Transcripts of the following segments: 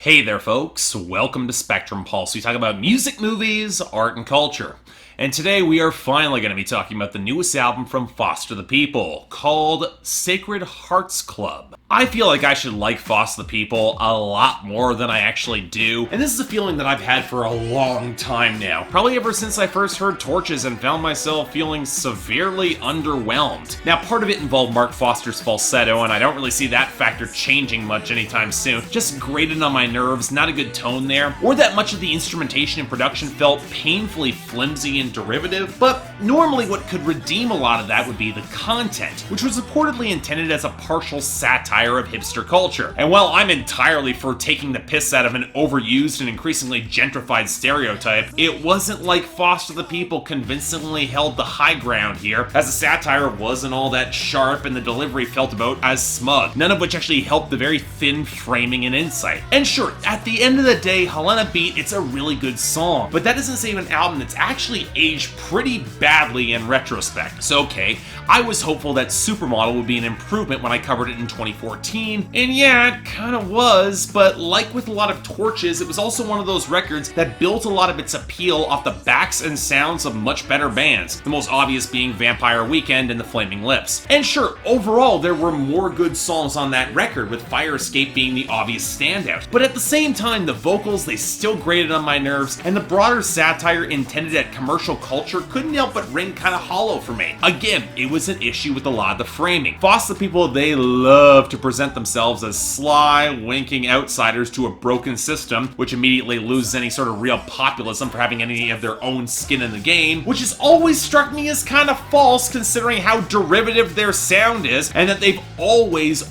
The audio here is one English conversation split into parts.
Hey there, folks. Welcome to Spectrum Pulse. We talk about music, movies, art, and culture. And today we are finally going to be talking about the newest album from Foster the People, called Sacred Hearts Club. I feel like I should like Foster the People a lot more than I actually do, and this is a feeling that I've had for a long time now. Probably ever since I first heard Torches and found myself feeling severely underwhelmed. Now, part of it involved Mark Foster's falsetto, and I don't really see that factor changing much anytime soon. Just grated on my nerves, not a good tone there, or that much of the instrumentation and production felt painfully flimsy and derivative, but normally what could redeem a lot of that would be the content, which was reportedly intended as a partial satire of hipster culture. And while I'm entirely for taking the piss out of an overused and increasingly gentrified stereotype, it wasn't like Foster the People convincingly held the high ground here, as the satire wasn't all that sharp and the delivery felt about as smug, none of which actually helped the very thin framing and insight. And sure, at the end of the day, Helena Beat, it's a really good song, but that doesn't save an album that's actually aged pretty badly in retrospect. So okay, I was hopeful that Supermodel would be an improvement when I covered it in 2014, and yeah, it kinda was, but like with a lot of Torches, it was also one of those records that built a lot of its appeal off the backs and sounds of much better bands, the most obvious being Vampire Weekend and the Flaming Lips. And sure, overall, there were more good songs on that record, with Fire Escape being the obvious standout, but at the same time, the vocals, they still grated on my nerves, and the broader satire intended at commercial culture couldn't help but ring kinda hollow for me. Again, it was an issue with a lot of the framing. Foster the People, they love to present themselves as sly, winking outsiders to a broken system, which immediately loses any sort of real populism for having any of their own skin in the game, which has always struck me as kind of false considering how derivative their sound is, and that they've always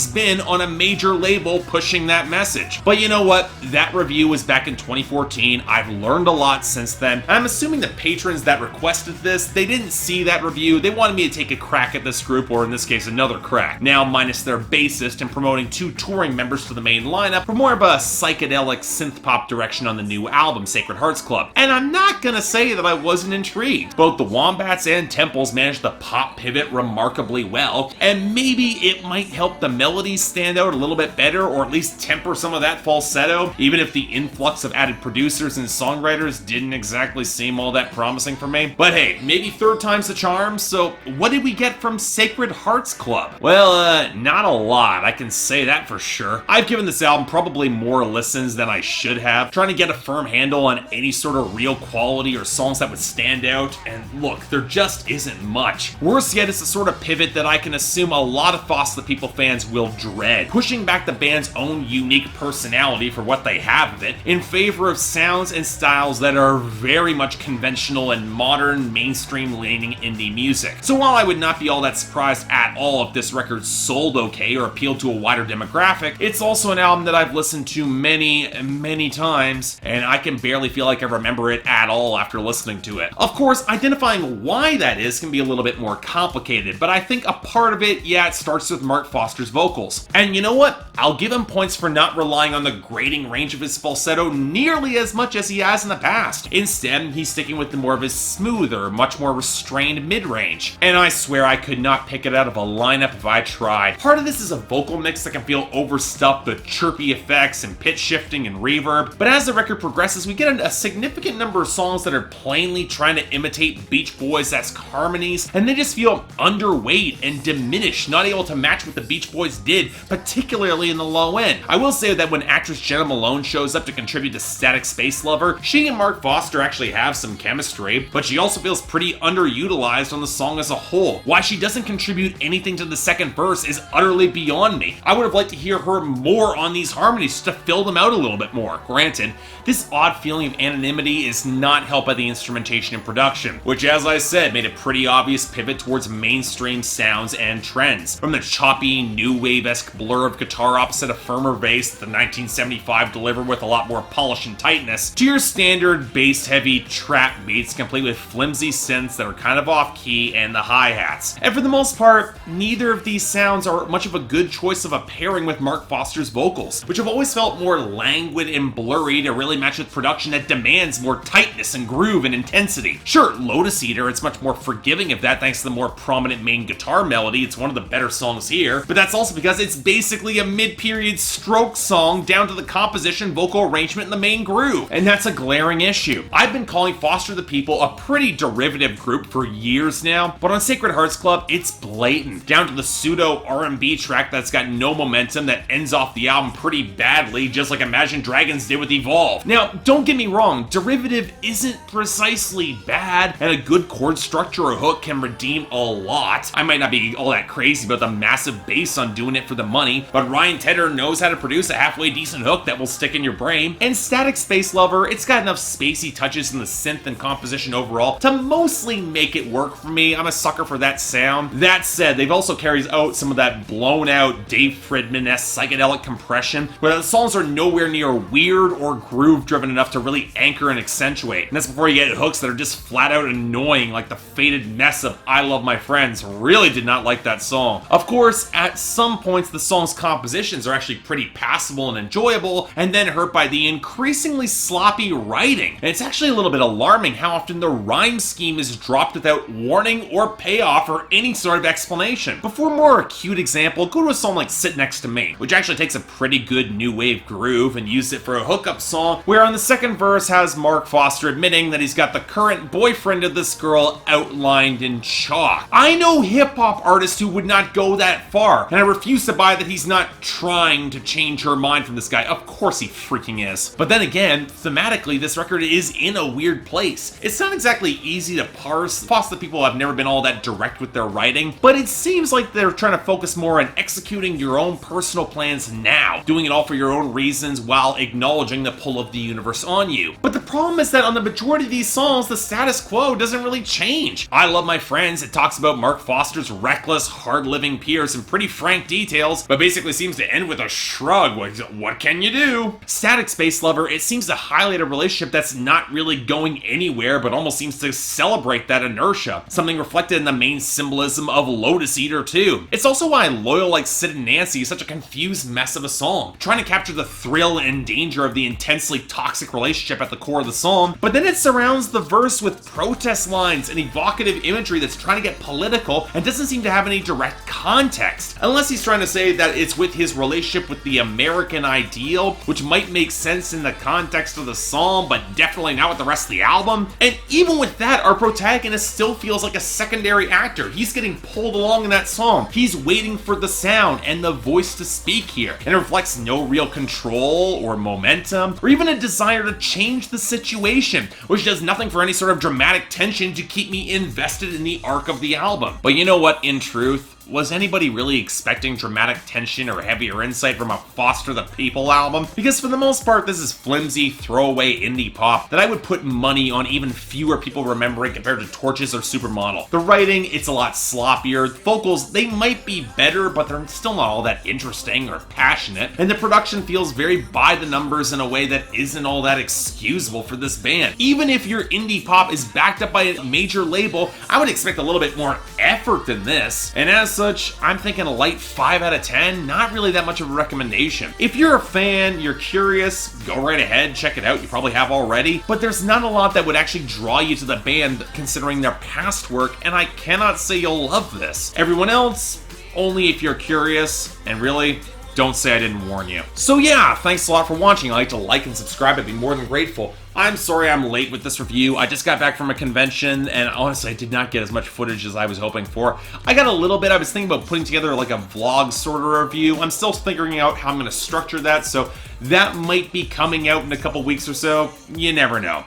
been on a major label pushing that message. But you know what? That review was back in 2014. I've learned a lot since then. I'm assuming the patrons that requested this, they didn't see that review. They wanted me to take a crack at this group, or in this case, another crack. Now, minus their bassist and promoting 2 touring members to the main lineup for more of a psychedelic synth-pop direction on the new album, Sacred Hearts Club. And I'm not gonna say that I wasn't intrigued. Both the Wombats and Temples managed the pop pivot remarkably well, and maybe it might help the melodies stand out a little bit better, or at least temper some of that falsetto, even if the influx of added producers and songwriters didn't exactly seem all that promising for me. But hey, maybe third time's the charm, so what did we get from Sacred Hearts Club? Well, not a lot, I can say that for sure. I've given this album probably more listens than I should have, trying to get a firm handle on any sort of real quality or songs that would stand out, and look, there just isn't much. Worse yet, it's the sort of pivot that I can assume a lot of Foster the People fans will dread, pushing back the band's own unique personality for what they have of it, in favor of sounds and styles that are very much conventional and modern, mainstream-leaning indie music. So while I would not be all that surprised at all if this record sold okay or appealed to a wider demographic, it's also an album that I've listened to many times, and I can barely feel like I remember it at all after listening to it. Of course, identifying why that is can be a little bit more complicated, but I think a part of it, yeah, it starts with Mark Foster's vocals. And you know what? I'll give him points for not relying on the grating range of his falsetto nearly as much as he has in the past. Instead, he's sticking with more of his smoother, much more restrained mid-range. And I swear I could not pick it out of a lineup if I tried. Part of this is a vocal mix that can feel overstuffed with chirpy effects and pitch shifting and reverb, but as the record progresses, we get a significant number of songs that are plainly trying to imitate Beach Boys-esque harmonies, and they just feel underweight and diminished, not able to match what the Beach Boys did, particularly in the low end. I will say that when actress Jena Malone shows up to contribute to Static Space Lover, she and Mark Foster actually have some chemistry, but she also feels pretty underutilized on the song as a whole. Why she doesn't contribute anything to the second verse is utterly beyond me. I would have liked to hear her more on these harmonies just to fill them out a little bit more. Granted, this odd feeling of anonymity is not helped by the instrumentation and production, which, as I said, made a pretty obvious pivot towards mainstream sounds and trends. From the choppy, new wave-esque blur of guitar opposite a firmer bass that the 1975 delivered with a lot more polish and tightness, to your standard bass-heavy trap beats complete with flimsy synths that are kind of off-key and the hi-hats. And for the most part, neither of these sounds are much of a good choice of a pairing with Mark Foster's vocals, which have always felt more languid and blurry to really match with production that demands more tightness and groove and intensity. Sure, Lotus Eater, it's much more forgiving of that thanks to the more prominent main guitar melody, it's one of the better songs here, here, but that's also because it's basically a mid-period stroke song down to the composition, vocal arrangement, and the main groove, and that's a glaring issue. I've been calling Foster the People a pretty derivative group for years now, but on Sacred Hearts Club, it's blatant, down to the pseudo R&B track that's got no momentum that ends off the album pretty badly, just like Imagine Dragons did with Evolve. Now, don't get me wrong, derivative isn't precisely bad, and a good chord structure or hook can redeem a lot. I might not be all that crazy about the massive bass on doing it for the money, but Ryan Tedder knows how to produce a halfway decent hook that will stick in your brain. And Static Space Lover, it's got enough spacey touches in the synth and composition overall to mostly make it work for me. I'm a sucker for that sound. That said, they've also carries out some of that blown out Dave Fridman-esque psychedelic compression, where the songs are nowhere near weird or groove driven enough to really anchor and accentuate. And that's before you get hooks that are just flat out annoying, like the faded mess of I Love My Friends. Really did not like that song. Of course, at some points the song's compositions are actually pretty passable and enjoyable, and then hurt by the increasingly sloppy writing. And it's actually a little bit alarming how often the rhyme scheme is dropped without warning or payoff or any sort of explanation. But for a more acute example, go to a song like Sit Next to Me, which actually takes a pretty good new wave groove and uses it for a hookup song, where on the second verse has Mark Foster admitting that he's got the current boyfriend of this girl outlined in chalk. I know hip-hop artists who would not go that far, and I refuse to buy that he's not trying to change her mind from this guy. Of course he freaking is. But then again, thematically, this record is in a weird place. It's not exactly easy to parse. Foster the People have never been all that direct with their writing, but it seems like they're trying to focus more on executing your own personal plans now, doing it all for your own reasons while acknowledging the pull of the universe on you. But the problem is that on the majority of these songs, the status quo doesn't really change. I Love My Friends, it talks about Mark Foster's reckless, hard-living peers in pretty frank details, but basically seems to end with a shrug. What can you do? Static Space Lover, it seems to highlight a relationship that's not really going anywhere, but almost seems to celebrate that inertia, something reflected in the main symbolism of Lotus Eater too. It's also why Loyal Like Sid and Nancy is such a confused mess of a song, trying to capture the thrill and danger of the intensely toxic relationship at the core of the song, but then it surrounds the verse with protest lines and evocative imagery that's trying to get political and doesn't seem to have any direct context, unless he's trying to say that it's with his relationship with the American ideal, which might make sense in the context of the song, but definitely not with the rest of the album. And even with that, our protagonist still feels like a secondary actor. He's getting pulled along in that song. He's waiting for the sound and the voice to speak here, and it reflects no real control or momentum, or even a desire to change the situation, which does nothing for any sort of dramatic tension to keep me invested in the arc of the album. But you know what, in truth, was anybody really expecting dramatic tension or heavier insight from a Foster the People album? Because for the most part, this is flimsy, throwaway indie pop that I would put money on even fewer people remembering compared to Torches or Supermodel. The writing, it's a lot sloppier. The vocals, they might be better, but they're still not all that interesting or passionate. And the production feels very by the numbers in a way that isn't all that excusable for this band. Even if your indie pop is backed up by a major label, I would expect a little bit more effort than this. And as such, I'm thinking a light 5 out of 10, not really that much of a recommendation. If you're a fan, you're curious, go right ahead, check it out, you probably have already, but there's not a lot that would actually draw you to the band considering their past work, and I cannot say you'll love this. Everyone else, only if you're curious, and really, don't say I didn't warn you. So yeah, thanks a lot for watching. I'd like to like and subscribe, I'd be more than grateful. I'm sorry I'm late with this review. I just got back from a convention, and honestly, I did not get as much footage as I was hoping for. I got a little bit. I was thinking about putting together like a vlog sort of review. I'm still figuring out how I'm going to structure that, so that might be coming out in a couple weeks or so. You never know.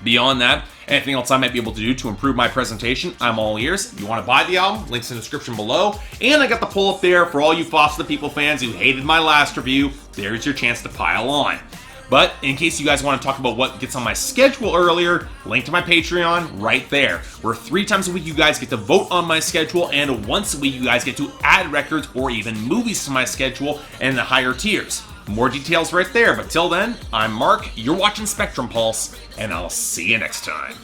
Beyond that, anything else I might be able to do to improve my presentation, I'm all ears. If you want to buy the album, links in the description below. And I got the poll up there for all you Foster the People fans who hated my last review. There's your chance to pile on. But in case you guys want to talk about what gets on my schedule earlier, link to my Patreon right there, where 3 times a week you guys get to vote on my schedule, and once a week you guys get to add records or even movies to my schedule and the higher tiers. More details right there, but till then, I'm Mark, you're watching Spectrum Pulse, and I'll see you next time.